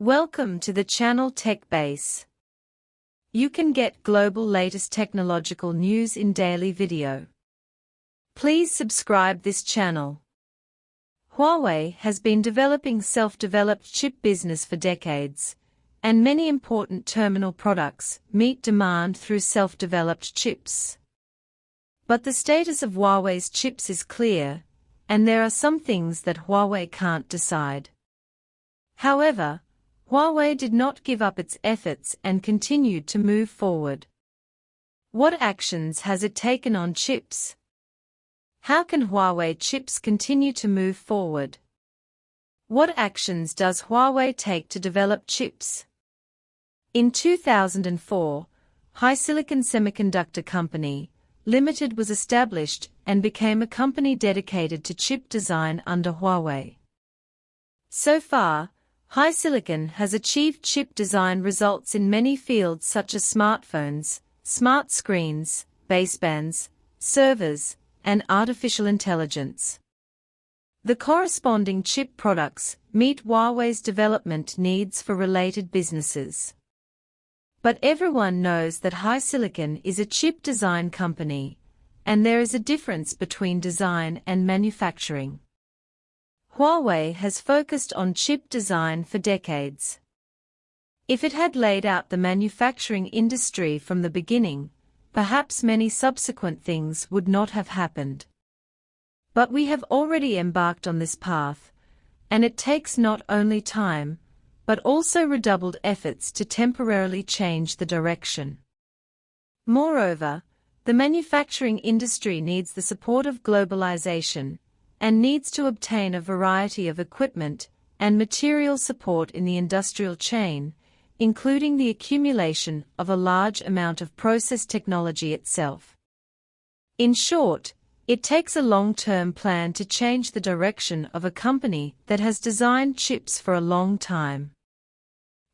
Welcome to the channel TechBase. You can get global latest technological news in daily video. Please subscribe this channel. Huawei has been developing self-developed chip business for decades, and many important terminal products meet demand through self-developed chips. But the status of Huawei's chips is clear, and there are some things that Huawei can't decide. However, Huawei did not give up its efforts and continued to move forward. What actions has it taken on chips? How can Huawei chips continue to move forward? What actions does Huawei take to develop chips? In 2004, HiSilicon Semiconductor Company, Limited was established and became a company dedicated to chip design under Huawei. So far, HiSilicon has achieved chip design results in many fields such as smartphones, smart screens, basebands, servers, and artificial intelligence. The corresponding chip products meet Huawei's development needs for related businesses. But everyone knows that HiSilicon is a chip design company, and there is a difference between design and manufacturing. Huawei has focused on chip design for decades. If it had laid out the manufacturing industry from the beginning, perhaps many subsequent things would not have happened. But we have already embarked on this path, and it takes not only time, but also redoubled efforts to temporarily change the direction. Moreover, the manufacturing industry needs the support of globalization, and needs to obtain a variety of equipment and material support in the industrial chain, including the accumulation of a large amount of process technology itself. In short, it takes a long-term plan to change the direction of a company that has designed chips for a long time.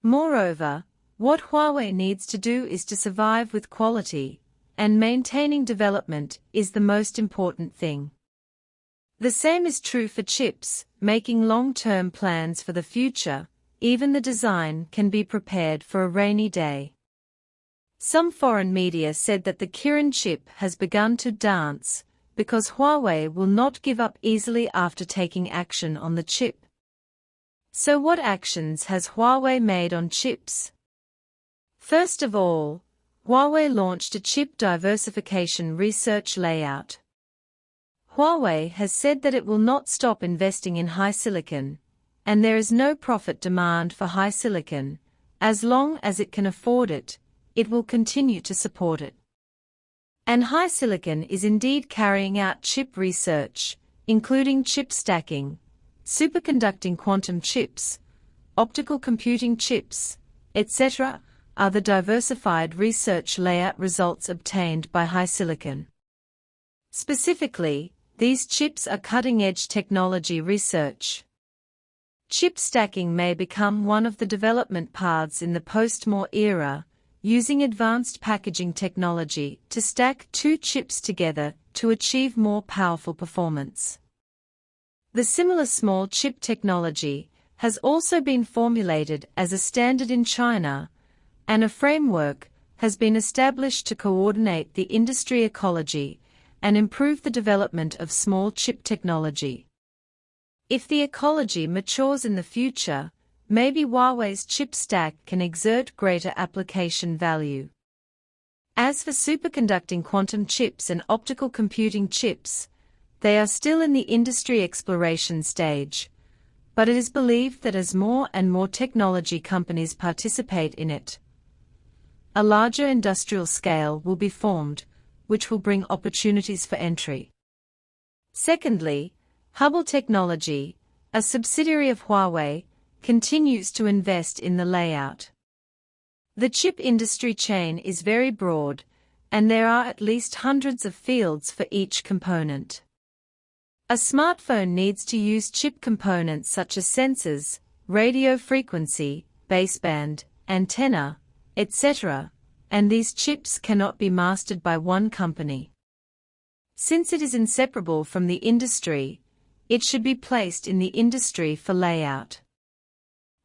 Moreover, what Huawei needs to do is to survive with quality, and maintaining development is the most important thing. The same is true for chips. Making long-term plans for the future, even the design can be prepared for a rainy day. Some foreign media said that the Kirin chip has begun to dance, because Huawei will not give up easily after taking action on the chip. So what actions has Huawei made on chips? First of all, Huawei launched a chip diversification research layout. Huawei has said that it will not stop investing in HiSilicon, and there is no profit demand for HiSilicon. As long as it can afford it, it will continue to support it. And HiSilicon is indeed carrying out chip research, including chip stacking, superconducting quantum chips, optical computing chips, etc., are the diversified research layout results obtained by HiSilicon. Specifically, these chips are cutting-edge technology research. Chip stacking may become one of the development paths in the post-Moore era, using advanced packaging technology to stack two chips together to achieve more powerful performance. The similar small chip technology has also been formulated as a standard in China, and a framework has been established to coordinate the industry ecology and improve the development of small chip technology. If the ecology matures in the future, maybe Huawei's chip stack can exert greater application value. As for superconducting quantum chips and optical computing chips, they are still in the industry exploration stage, but it is believed that as more and more technology companies participate in it, a larger industrial scale will be formed, which will bring opportunities for entry. Secondly, Hubble Technology, a subsidiary of Huawei, continues to invest in the layout. The chip industry chain is very broad, and there are at least hundreds of fields for each component. A smartphone needs to use chip components such as sensors, radio frequency, baseband, antenna, etc., and these chips cannot be mastered by one company. Since it is inseparable from the industry, it should be placed in the industry for layout.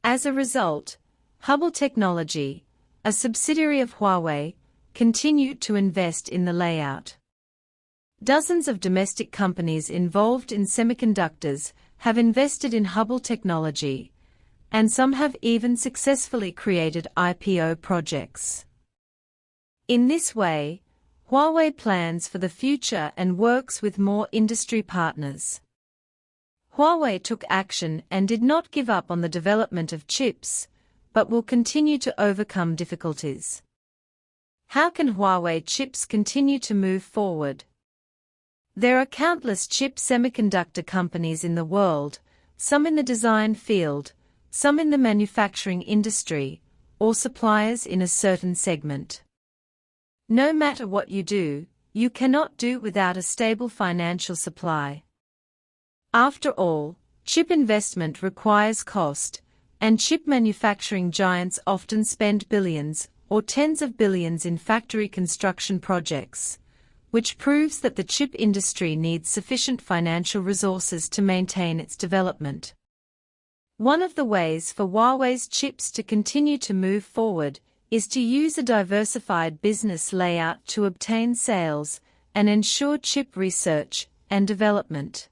As a result, Huawei Technology, a subsidiary of Huawei, continued to invest in the layout. Dozens of domestic companies involved in semiconductors have invested in Huawei Technology, and some have even successfully created IPO projects. In this way, Huawei plans for the future and works with more industry partners. Huawei took action and did not give up on the development of chips, but will continue to overcome difficulties. How can Huawei chips continue to move forward? There are countless chip semiconductor companies in the world, some in the design field, some in the manufacturing industry, or suppliers in a certain segment. No matter what you do, you cannot do without a stable financial supply. After all, chip investment requires cost, and chip manufacturing giants often spend billions or tens of billions in factory construction projects, which proves that the chip industry needs sufficient financial resources to maintain its development. One of the ways for Huawei's chips to continue to move forward is to use a diversified business layout to obtain sales and ensure chip research and development.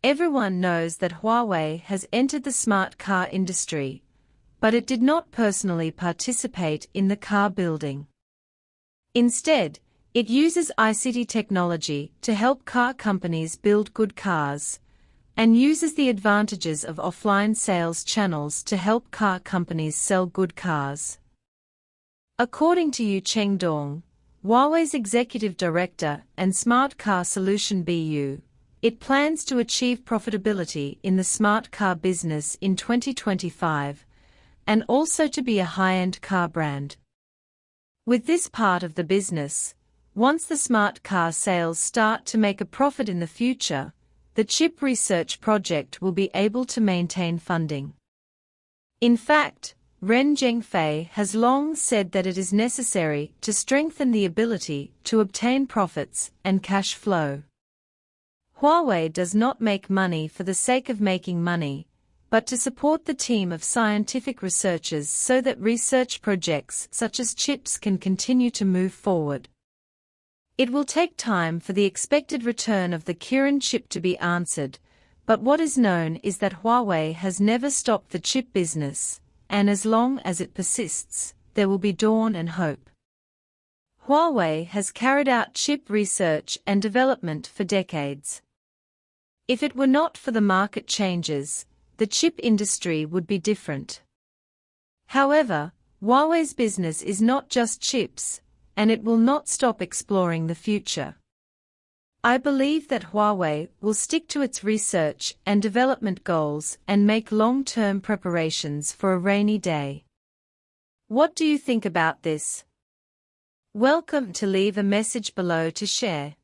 Everyone knows that Huawei has entered the smart car industry, but it did not personally participate in the car building. Instead, it uses ICT technology to help car companies build good cars, and uses the advantages of offline sales channels to help car companies sell good cars. According to Yu Chengdong, Huawei's executive director and Smart Car Solution BU, it plans to achieve profitability in the smart car business in 2025, and also to be a high-end car brand. With this part of the business, once the smart car sales start to make a profit in the future, the chip research project will be able to maintain funding. In fact, Ren Zhengfei has long said that it is necessary to strengthen the ability to obtain profits and cash flow. Huawei does not make money for the sake of making money, but to support the team of scientific researchers so that research projects such as chips can continue to move forward. It will take time for the expected return of the Kirin chip to be answered, but what is known is that Huawei has never stopped the chip business, and as long as it persists, there will be dawn and hope. Huawei has carried out chip research and development for decades. If it were not for the market changes, the chip industry would be different. However, Huawei's business is not just chips, and it will not stop exploring the future. I believe that Huawei will stick to its research and development goals and make long-term preparations for a rainy day. What do you think about this? Welcome to leave a message below to share.